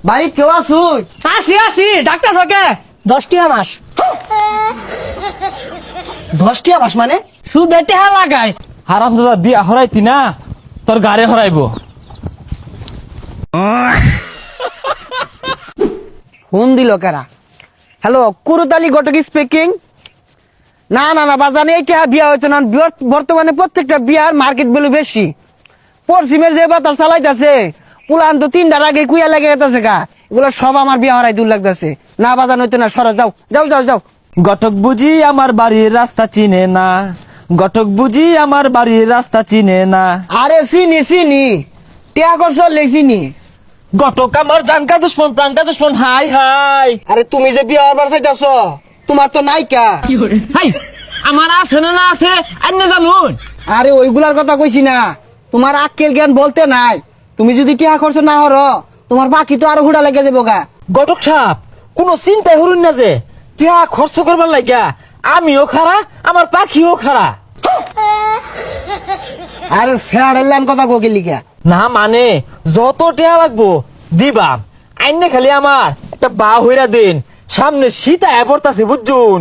বাড়ি কেউ আসুই? আসি ডাক্তার সকে 10টি মাস 10টি মাস মানে? সুদে টেহা লাগাই। হারাম দাদা বিয়া হরাইতি না তোর গাড়ি হরাইব। ফোন দিল কারা? হ্যালো, কুরুতালি ঘটক স্পিকিং। না না না বাজানে এটা বিয়া হইতো না। বর্তমানে প্রত্যেকটা বিয়ার মার্কেট ভ্যালু বেশি। পশ্চিমের যে বাতাস চালাইতেছে পুলান তো 3টার আগে কুইয়া লেগে গেছে গা। এগুলো সব আমার বিয়া হরাই দূর লাগতেছে। না বাজান হইতো না, সরো যাও যাও যাও যাও। গটক বুঝি আমার বাড়ির রাস্তা চিনে না, গটক বুঝি আমার বাড়ির রাস্তা চিনে না। আরে চিনি চিনি, টিয়া করছো চিনি। গটক আমার জানকা দুশ্মন প্রাণকা দুশ্মন। হাই হাই আরে তুমি যে বিয়া হবার চাইতেছ তোমার তো নাইকা। হাই আমার আছে না আছে আন্য জানুন। আরে ওইগুলার কথা কইছি না, তোমার আক্কেল জ্ঞান বলতে নাই। তুমি যদি টিয়া খরচ না হর তোমার বাকি তো আরো হুড়া লেগে যাবো গা। গটক সাপ কোনো চিন্তাই হরুন না যে টিয়া খরচ করবার লাগিয়া আমিও খারা আমার পাখিও খারা। আরে ফেরার কথা কোকে লিখা না মানে যত টিয়া লাগবো দিবাম। আইনে খালি আমার একটা বা হইরা দিন, সামনে সীতা পড়তাছে বুঝুন,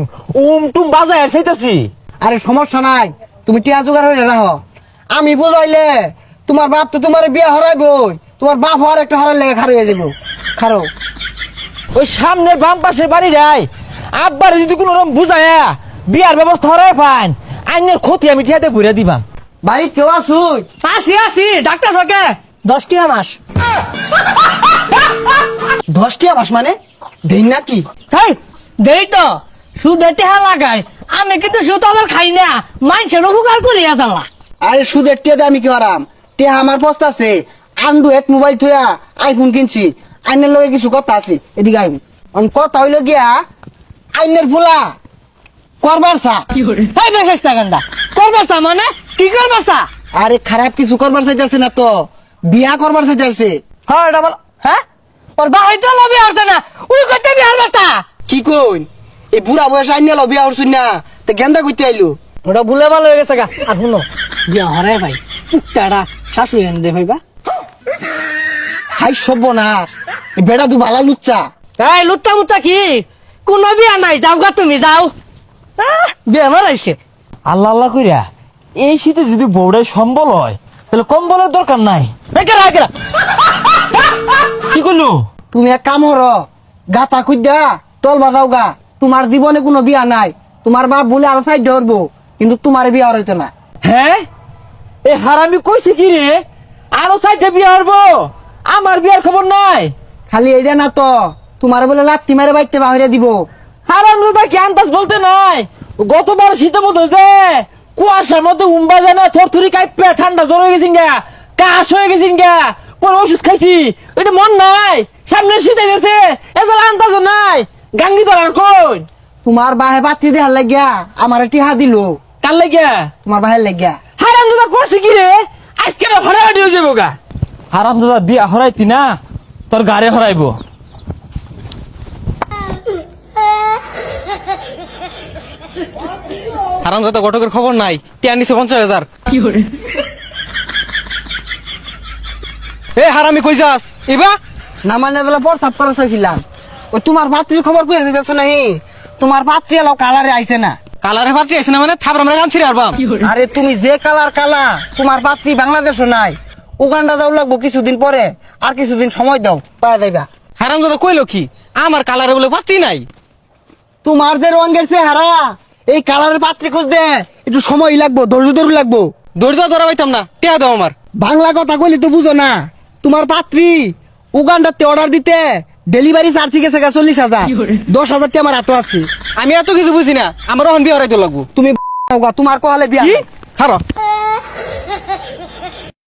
টুম বাজায় চাইতাছি। আরে সমস্যা নাই, তুমি টিয়া জোগাড় হয়ে রাখো। আমি বুঝাইলে তোমার বাপ তো তোমার বিয়া হরাইবই, তোমার বাপ হওয়ার একটা হরার লেগে খারো হয়ে যাবো। খারো ওই সামনের বাম পাশের বাড়ি রাই আব্বার যদি কোন রকম বুঝায়া বিয়ার ব্যবস্থা হরাই পান আইনের ক্ষতি আমি টিয়াতে ঘুরে দিবাম। বাড়ি কেউ আসুই? আসি ডাক্তার সকে 10টি মাস 10টি মাস মানে দিন নাকি? হেই দেই তো সুদে টেহা লাগাই। আমি কিন্তু সুদ আবার খাই না, মানুষের উপকার করিয়া দালা। আরে সুদের টিয়াতে আমি কি হারাম? টিয়া আমার পস্তা আছে। অ্যান্ড্রয়েড মোবাইল থইয়া আইফোন কিনছি। আইনের লগে কিছু কথা আছে, এদিকে আইন। কথা হইল গিয়া আইনের ফুলা করবার চা। হেই বেশা গান্ডা করবাস্তা মানে কি করবাস্তা? আরে খারাপ কিছু করবার চাইতেছে না তো, বিয়া করবার চাইতেছে। হ্যাঁ এটা বল। হ্যাঁ ওর বাহাই তো লবি আসছে না, উই করতে বিহার বাস্তা। কি কইন? এই বুড়া বয়স আইন বিয়া হরছুন না, তে গেন্দা কইতে আইলু। ওটা ভুলে ভালো হয়ে গেছে গা। আর শুনো বিয়া হরাই ভাই পুকটাটা শাশুড়ি এনে দে ভাইবা। হাই সর্বনাশ, এই বেড়া দু ভালা লুচ্চা। এই লুচ্চা মুচ্চা কি? কোনো বিয়া নাই, যাও গা তুমি যাও। বিয়া মারাইছে। আল্লাহ আল্লাহ কইরা এই শীতে যদি বউড়াই সম্বল হয় তাহলে কম্বলের দরকার নাই। কি করলু? তুমি এক কাম হর, গাতা খুঁজা তল বাজাও গা। তোমার জীবনে কোনো বিয়া নাই। তোমার বাপ বলে আরো সাইড ধরবো, কিন্তু তোমার বিয়া হইতো না। হ্যাঁ এ হারামি কইছে কি রে? আরো সাইডে বিয়া হরবো, আমার বিয়ার খবর নাই। খালি এইটা না তো, তোমার বলে লাত্তি মারে বাইতে বাহিরে দিব। হারাম দাদা ক্যান্টাস বলতে নাই, গতবার শীতের মধ্যে যে কুয়াশার মধ্যে উম্বা যায় না, থরথরি কাইপে ঠান্ডা জ্বর হয়ে গেছিন গা, কাশ হয়ে গেছিন গা, পরে ওষুধ খাইছি। ওইটা মন নাই, সামনে শীতে গেছে, এদের আন্দাজ নাই। গাঙ্গি ধরার কই? তোমার বাহে বাতি দেহার লাগিয়া আমার টিহা দিল। কার লাগিয়া? তোমার বাহের লাগিয়া। হারাম দাদা করছে কি রে? আজকে না ভাড়া হয়ে যাবো গা। হারাম দাদা বিয়া হরাইতি না তোর গাড়ি হরাইব। হারাম দাদা ঘটকের খবর নাই, টিয়া নিছে 50,000। এ হারামি কই যাস এবা? না মানে দিলে প্রস্তাব করা চাইছিলাম। ওই তোমার পাত্রীর খবর কই যাচ্ছে নাহি? তোমার পাত্রী এলো কালারে আইছে না। কালারে ফাটি আছে না মানে থাপড় আমরা গান ছিড়ে আরবাম। আরে তুমি যে কালার কালা, তোমার পাত্রী বাংলাদেশও নাই। উগান্ডা যাও লাগবো কিছুদিন পরে, আর কিছুদিন সময় দাও পাওয়া যাইবা। হারাম দাদা কইলো কি আমার কালারে বলে পাত্রী নাই? তোমার যে রঙের চেহারা, এই কালারের পাত্রী খুঁজতে একটু সময় লাগবো, ধৈর্য লাগবো। ধৈর্য ধরা পাইতাম না, টিয়া দাও আমার। বাংলা কথা কইলে তো বুঝো না। তোমার পাত্রী উগান্ডাতে অর্ডার দিতে ডেলিভারি চার্জ গেছে 40,000। 10,000 টি আমার হাতে আছে। আমি এত কিছু বুঝি না, আমার অহন বিয়া হরাইতে লাগবো। তুমি তোমার কহালে বিয়া কি খারাপ